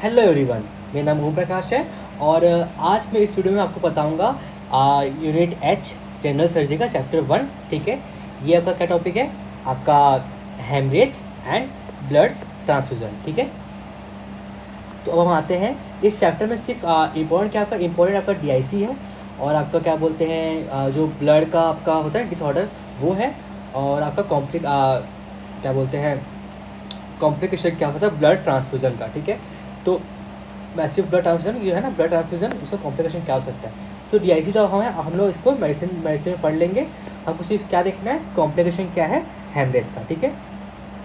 Hello everyone, मेरा नाम ओम प्रकाश है और आज मैं इस वीडियो में आपको बताऊंगा यूनिट एच जनरल सर्जरी का चैप्टर 1। ठीक है, ये आपका क्या टॉपिक है? आपका हेमरेज एंड ब्लड ट्रांसफ्यूज़न। ठीक है, तो अब हम आते हैं इस चैप्टर में। सिर्फ इम्पोर्टेंट क्या आपका इम्पोर्टेंट आपका डीआईसी है और आपका क्या बोलते हैं जो ब्लड का आपका होता है डिसऑर्डर वो है, और आपका क्या बोलते हैं कॉम्प्लिकेशन क्या होता है ब्लड ट्रांसफ्यूज़न का। ठीक है, तो मैसिव ब्लड ट्रांसफ्यूजन जो है ना, ब्लड ट्रांसफ्यूजन उसका कॉम्प्लिकेशन क्या हो सकता है। तो डीआईसी जो हम लोग इसको मेडिसिन में पढ़ लेंगे। हमको सिर्फ क्या देखना है, कॉम्प्लिकेशन क्या है हेमरेज का। ठीक है,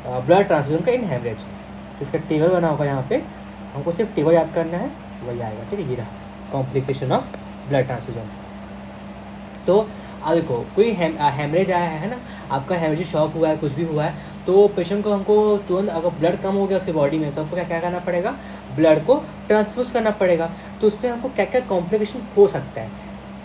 ब्लड ट्रांसफ्यूजन का इन हेमरेज, इसका टेबल बना होगा यहाँ पे, हमको सिर्फ टेबल याद करना है, वही आएगा। ठीक है, ये रहा कॉम्प्लिकेशन ऑफ ब्लड ट्रांसफ्यूजन। तो अब देखो कोई हेमरेज आया है ना, आपका हेमरेज शॉक हुआ है, कुछ भी हुआ है, तो पेशेंट को हमको तुरंत, अगर ब्लड कम हो गया उसकी बॉडी में, तो हमको क्या क्या करना पड़ेगा, ब्लड को ट्रांसफ्यूज करना पड़ेगा। तो उसमें हमको क्या क्या कॉम्प्लिकेशन हो सकता है।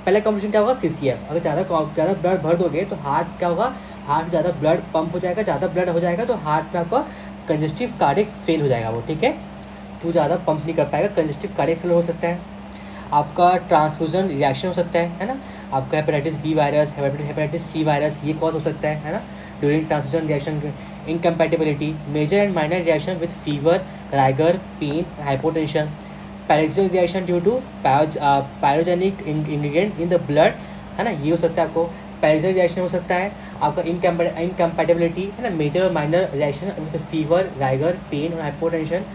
पहला कॉम्प्लिकेशन क्या होगा, सीसीएफ। अगर ज़्यादा ब्लड भर दोगे तो हार्ट क्या होगा, हार्ट ज़्यादा ब्लड पंप हो जाएगा, ज़्यादा ब्लड हो जाएगा तो हार्ट में आपका कंजेस्टिव कार्डियक फेल हो जाएगा वो। ठीक है, तो ज़्यादा पंप नहीं कर पाएगा, कंजेस्टिव कार्डियक फेल हो सकता है। आपका ट्रांसफ्यूजन रिएक्शन हो सकता है ना, आपका hepatitis B virus, hepatitis C virus, ये कॉज हो सकता है ना during transfusion reaction. Incompatibility, major and minor reaction with fever, rigor, pain, hypotension. Pyrexial reaction due to pyrogenic ingredient in the blood, है ना, ये हो सकता है आपको। पैरेक्सियल रिएक्शन हो सकता है आपका इनकम्पैटिबिलिटी, है ना, मेजर और minor reaction with fever, rigor, pain और हाइपोटेंशन।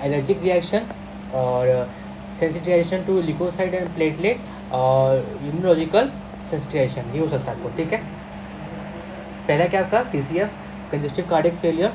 एलर्जिक रिएक्शन और sensitization to leucocyte and platelet और इम्यूनोलॉजिकल सेंसिटाइजेशन, ये हो सकता है आपको। ठीक है, पहला क्या आपका सीसीएफ, कंजेस्टिव कार्डियक फेलियर।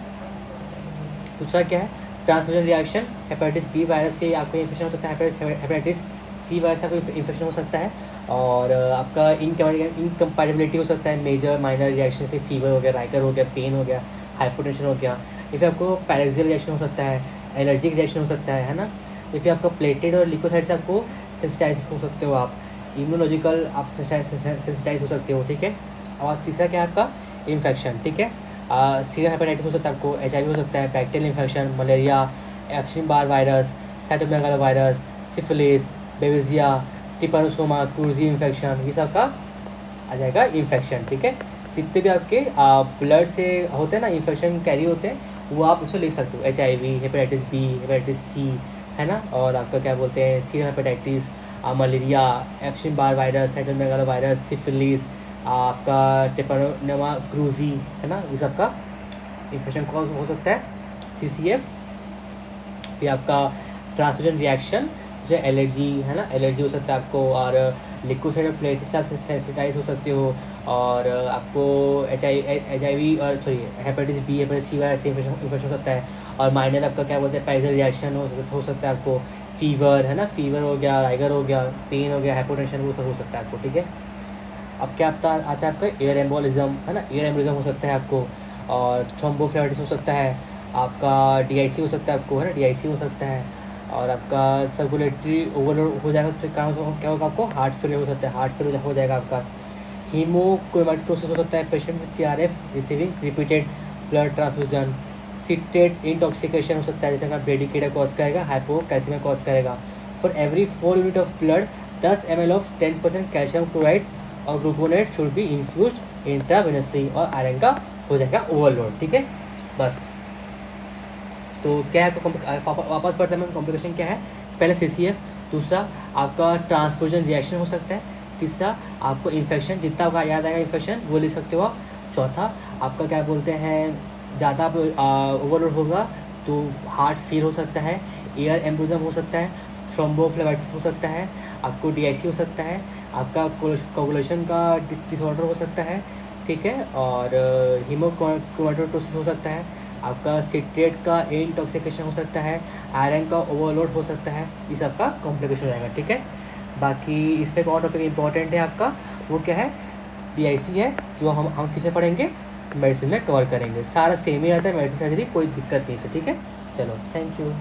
दूसरा क्या है, transfusion reaction, hepatitis B virus से आपको इन्फेक्शन हो सकता है, हेपेटाइटिस सी वायरस से आपको इन्फेक्शन हो सकता है। और आपका इनकम्पैटिबिलिटी हो सकता है, मेजर माइनर रिएक्शन से फीवर हो गया, राइकर हो गया, पेन हो गया, हाइपोटेंशन हो गया। या फिर आपको पैरेक्सियल रिएक्शन हो सकता है, एलर्जिक रिएक्शन हो सकता है ना। या फिर आपका प्लेटलेट और लिकोसाइड से आपको सेंसिटाइज हो सकते हो आप, इम्यूनोलॉजिकल आप सेंसिटाइज हो सकते हो। ठीक है, और तीसरा क्या है आपका इन्फेक्शन। ठीक है, सीरम हेपेटाइटिस हो सकता है आपको, एचआईवी हो सकता है, bacterial infection, malaria, Epstein Barr virus, cytomegalo virus, syphilis, babesia, trypanosoma, cruzi infection, ये सब का आ जाएगा इन्फेक्शन। ठीक है, जितने भी आपके ब्लड से होते हैं ना इन्फेक्शन कैरी होते हैं, वो आप उसमें लिख सकते हो, HIV, hepatitis B, hepatitis C, है ना, और आपका क्या बोलते हैं serum hepatitis, malaria, Epstein Barr virus, cytomegalo virus, syphilis, आपका टिपानोसोमा क्रूजी, है ना, ये सब का इन्फेक्शन कॉज हो सकता है सीसीएफ। फिर आपका ट्रांसफ्यूजन रिएक्शन, जैसे एलर्जी, है ना, एलर्जी हो सकता है आपको, और लिकोसाइड और प्लेटलेट से आप सेंसिटाइज हो सकते हो। और आपको एच आई वी और hepatitis B, hepatitis C virus से इन्फेक्शन हो सकता है। और माइनर आपका क्या बोलते हैं पैरेक्सियल रिएक्शन हो सकता है आपको, फीवर, है ना, फीवर हो गया, राइगर हो गया, पेन हो गया, हाइपोटेंशन, वो सब हो सकता है आपको। ठीक है, अब क्या आता है आपका एयर एम्बोलिज्म, है ना, एयर एम्बोलिज्म हो सकता है आपको, और थ्रोम्बोफ्लेबिटिस हो सकता है आपका, डीआईसी हो सकता है आपको, है ना, डीआईसी हो सकता है। और आपका सर्कुलेटरी ओवरलोड हो जाएगा तो क्या होगा आपको, हार्ट फेलियर हो सकता है, हार्ट फेलियर हो जाएगा आपका। हीमोक्रोमेटोसिस हो सकता है patient with CRF receiving repeated blood transfusion. Citrate intoxication हो सकता है, जैसे अगर ब्रेडिकेडा कॉज करेगा, हाइपोकैल्सीमिया कॉज करेगा। For every 4 unit of blood 10 ml of 10% calcium chloride और gluconate should be infused intravenously, और आयरन का हो जाएगा ओवरलोड। ठीक है, बस। तो क्या है, वापस पढ़ते हैं कॉम्प्लिकेशन क्या है। पहले सीसीएफ, दूसरा आपका ट्रांसफ्यूजन रिएक्शन हो सकता है, तीसरा आपको इन्फेक्शन, जितना आपका याद आएगा इन्फेक्शन वो ले सकते हो आप। चौथा आपका क्या बोलते हैं, ज़्यादा ओवरलोड होगा तो हार्ट फेल हो सकता है, एयर एम्बोलिज्म हो सकता है, थ्रोम्बोफ्लेबिटिस हो सकता है, आपको डीआईसी हो सकता है, आपका कोगुलेशन का डिसऑर्डर हो सकता है। ठीक है, और हीमोक्रोमेटोसिस हो सकता है, आपका सिट्रेट का इंटॉक्सिकेशन हो सकता है, आयरन का ओवरलोड हो सकता है, ये सब का कॉम्प्लिकेशन हो जाएगा। ठीक है, बाकी इस पर एक और टॉपिक इंपॉर्टेंट है आपका, वो क्या है, डीआईसी है, जो हम किसे पढ़ेंगे, मेडिसिन में कवर करेंगे। सारा सेम ही आता है मेडिसिन सर्जरी, कोई दिक्कत नहीं है इसमें। ठीक है, चलो, थैंक यू।